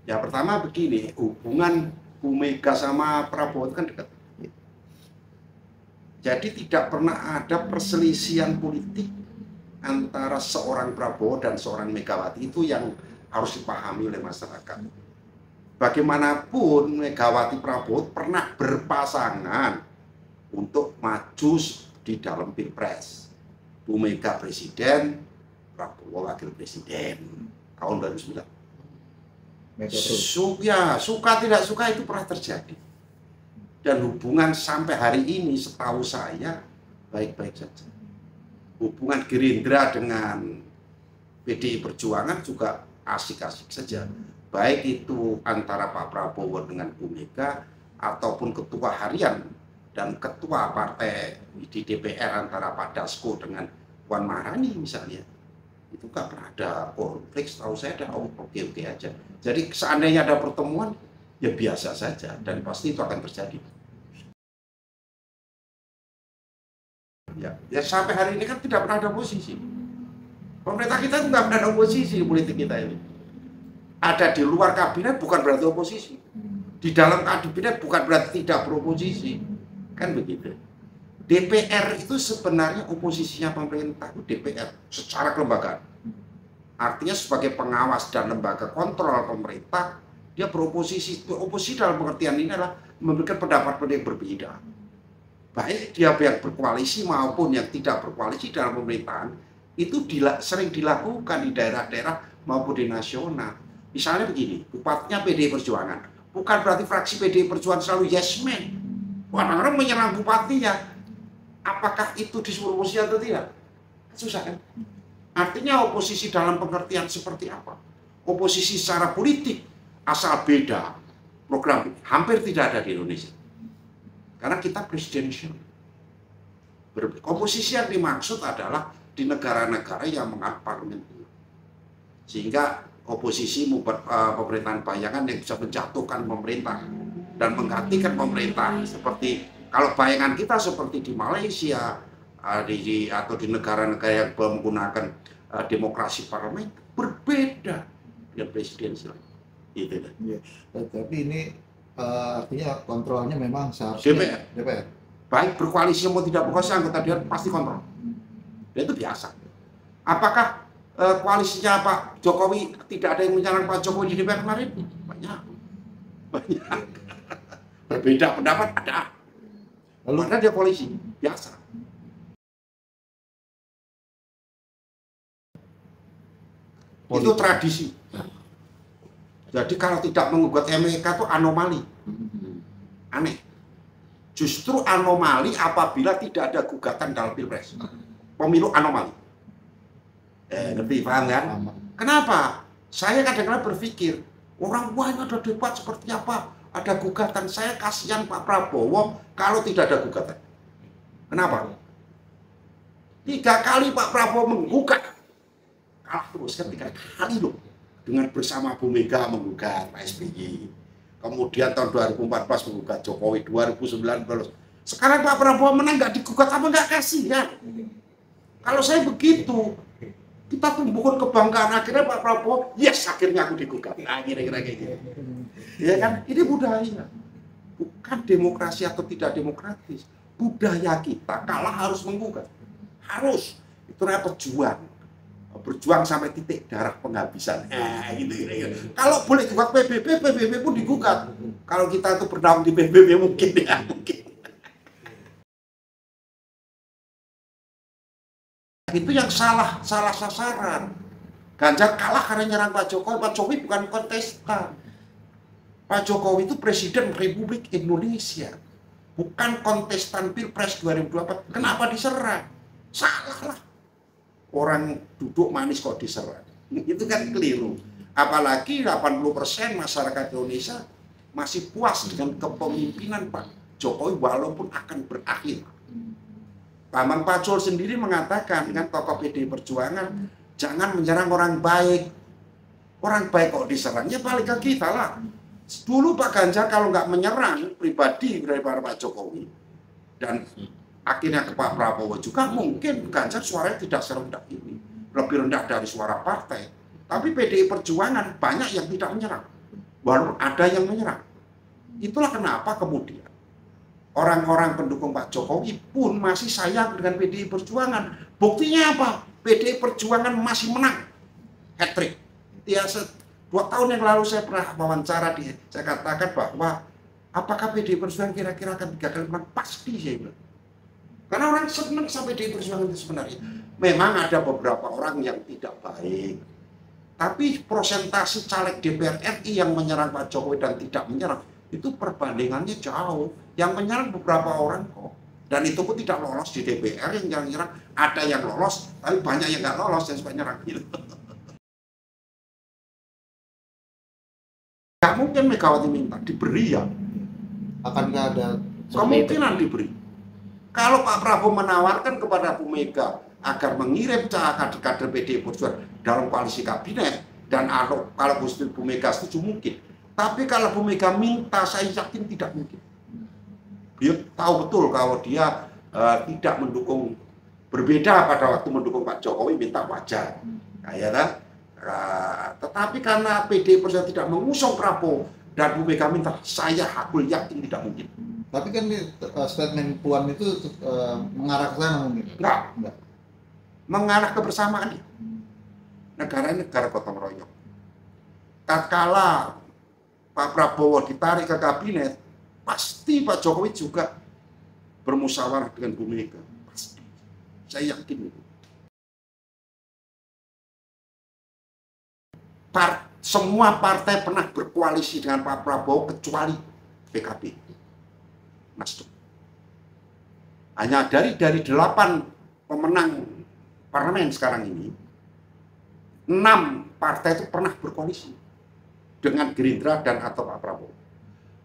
Ya pertama begini, hubungan Bu Mega sama Prabowo itu kan dekat. Jadi tidak pernah ada perselisihan politik antara seorang Prabowo dan seorang Megawati, itu yang harus dipahami oleh masyarakat. Bagaimanapun Megawati Prabowo pernah berpasangan untuk maju di dalam Pilpres. Bu Mega presiden, Prabowo wakil presiden tahun 2009. Ya, suka tidak suka itu pernah terjadi. Dan hubungan sampai hari ini setahu saya baik-baik saja. Hubungan Gerindra dengan PDI Perjuangan juga asik-asik saja. Baik itu antara Pak Prabowo dengan Bu Mega ataupun ketua harian dan ketua partai di DPR antara Pak Dasko dengan Puan Maharani misalnya. Itu nggak pernah ada konflik, setahu saya ada oke-oke aja. Jadi seandainya ada pertemuan, ya biasa saja dan pasti itu akan terjadi. Ya sampai hari ini kan tidak pernah ada oposisi. Pemerintah kita nggak pernah ada oposisi di politik kita ini. Ada di luar kabinet bukan berarti oposisi. Di dalam kabinet bukan berarti tidak beroposisi. Kan begitu. DPR itu sebenarnya oposisinya pemerintah, DPR secara kelembagaan. Artinya sebagai pengawas dan lembaga kontrol pemerintah, dia beroposisi. Oposisi dalam pengertian ini adalah memberikan pendapat yang berbeda. Baik dia yang berkoalisi maupun yang tidak berkoalisi dalam pemerintahan, itu sering dilakukan di daerah-daerah maupun di nasional. Misalnya begini, bupatinya PDI Perjuangan. Bukan berarti fraksi PDI Perjuangan selalu yes man. Orang-orang menyerang bupatinya. Apakah itu disebut oposisi atau tidak? Susah kan? Artinya oposisi dalam pengertian seperti apa? Oposisi secara politik asal beda program hampir tidak ada di Indonesia. Karena kita presidensial. Oposisi yang dimaksud adalah di negara-negara yang menganut parlemen. Sehingga oposisi pemerintahan bayangan yang bisa menjatuhkan pemerintah dan menggantikan pemerintah. Seperti kalau bayangan kita seperti di Malaysia atau di negara-negara yang menggunakan demokrasi parlemen, berbeda dengan presidensial. Gitu. Ya, tapi ini artinya kontrolnya memang seharusnya DPR. Baik berkoalisi mau tidak berkoalisi, anggota DPR pasti kontrol. Dan itu biasa. Apakah koalisinya Pak Jokowi tidak ada yang menyerang Pak Jokowi di DPR kemarin? Banyak. Berbeda pendapat ada. Lalu karena dia koalisi biasa. Itu tradisi. Jadi kalau tidak menggugat MK itu anomali. Aneh. Justru anomali apabila tidak ada gugatan dalam Pilpres. Pemilu anomali. Ngerti, paham kan? Kenapa? Saya kadang-kadang berpikir, orang wah ini ada debat seperti apa? Ada gugatan, saya kasihan Pak Prabowo kalau tidak ada gugatan. Kenapa? 3 kali Pak Prabowo menggugat. Kalah terus kan 3 kali loh. Dengan bersama Bu Mega menggugat Pak SBY. Kemudian tahun 2014 menggugat Jokowi, 2019. Sekarang Pak Prabowo menang nggak digugat apa nggak kasih ya? Kalau saya begitu, kita tumbuhkan kebanggaan akhirnya Pak Prabowo, yes akhirnya aku digugat. Nah, kira-kira kayak gitu. Ya kan? Ini budaya. Bukan demokrasi atau tidak demokratis. Budaya kita kalah harus menggugat. Harus. Itu namanya pejuang. Berjuang sampai titik darah penghabisan. Gitu. Kalau boleh gugat PBB pun digugat. Kalau kita itu bernaung di PBB mungkin ya, mungkin. Itu yang salah sasaran. Ganjar kalah karena nyerang Pak Jokowi. Pak Jokowi bukan kontestan. Pak Jokowi itu Presiden Republik Indonesia. Bukan kontestan Pilpres 2024. Kenapa diserang? Salah lah. Orang duduk manis kok diserang. Itu kan keliru. Apalagi 80% masyarakat Indonesia masih puas dengan kepemimpinan Pak Jokowi walaupun akan berakhir. Bambang Pacul sendiri mengatakan dengan tokoh PDI Perjuangan, jangan menyerang orang baik. Orang baik kok diserang, ya balik ke kita lah. Dulu Pak Ganjar kalau nggak menyerang pribadi daripada Pak Jokowi dan akhirnya ke Pak Prabowo juga, mungkin Ganjar suaranya tidak serendah ini, lebih rendah dari suara partai. Tapi PDI Perjuangan banyak yang tidak menyerang. walaupun ada yang menyerang. Itulah kenapa kemudian orang-orang pendukung Pak Jokowi pun masih sayang dengan PDI Perjuangan. Buktinya apa? PDI Perjuangan masih menang hat-trick. Ya, 2 tahun yang lalu saya pernah wawancara saya katakan bahwa apakah PDI Perjuangan kira-kira akan 3 kali menang? Pasti saya bilang. Karena orang senang sama PDI Perjuangan itu sebenarnya. Memang ada beberapa orang yang tidak baik. Tapi prosentase caleg DPR RI yang menyerang Pak Jokowi dan tidak menyerang, itu perbandingannya jauh. Yang menyerang beberapa orang kok. Dan itu pun tidak lolos di DPR yang menyerang. Ada yang lolos, tapi banyak yang nggak lolos yang suka nyerang. Nggak mungkin Megawati minta, diberi ya. Akankah ada kemungkinan diberi. Kalau Pak Prabowo menawarkan kepada Bu Mega agar mengirim kader-kader PDI Perjuangan dalam koalisi kabinet, dan kalau Bu Mega setuju mungkin. Tapi kalau Bu Mega minta, saya yakin tidak mungkin. Dia tahu betul kalau dia tidak mendukung, berbeda pada waktu mendukung Pak Jokowi minta wajar. Ya, tetapi karena PDI Perjuangan tidak mengusung Prabowo dan Bu Mega minta, saya hakul yakin tidak mungkin. Tapi kan statement Puan itu mengarah ke sana mungkin? Enggak. Mengarah kebersamaan. Negara ini negara gotong royong. Tatkala Pak Prabowo ditarik ke kabinet, pasti Pak Jokowi juga bermusyawarah dengan Bu Mega. Pasti. Saya yakin itu. Semua partai pernah berkoalisi dengan Pak Prabowo kecuali PKB. Nasdem. Hanya dari 8 pemenang parlemen sekarang ini, 6 partai itu pernah berkoalisi dengan Gerindra dan atau Pak Prabowo.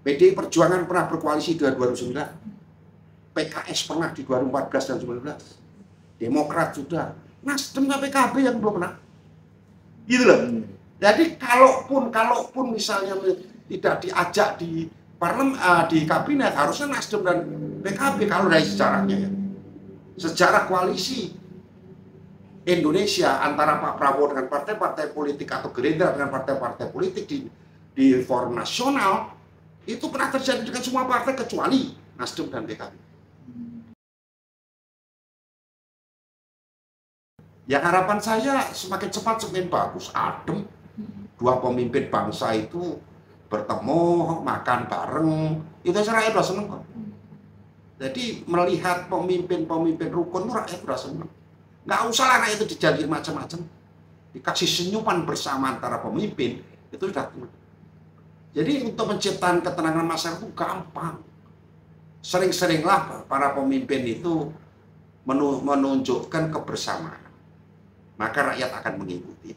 PDI Perjuangan pernah berkoalisi di 2009, PKS pernah di 2014 dan 2019, Demokrat sudah, Nasdem dan PKB yang belum pernah. Gitu loh. Jadi kalaupun misalnya tidak diajak di di kabinet, harusnya Nasdem dan PKB kalau dari sejarahnya ya. Sejarah koalisi Indonesia antara Pak Prabowo dengan partai-partai politik atau Gerindra dengan partai-partai politik di forum nasional itu pernah terjadi dengan semua partai kecuali Nasdem dan PKB. Ya harapan saya semakin cepat semakin bagus, adem. 2 pemimpin bangsa itu bertemu, makan bareng, itu rakyat udah seneng kok. Jadi melihat pemimpin-pemimpin rukun rakyat udah seneng. Nggak usah lah rakyat itu dijadiin macam-macam. Dikasih senyuman bersama antara pemimpin, itu sudah tenang. Jadi untuk menciptakan ketenangan masyarakat itu gampang. Sering-seringlah para pemimpin itu menunjukkan kebersamaan. Maka rakyat akan mengikuti.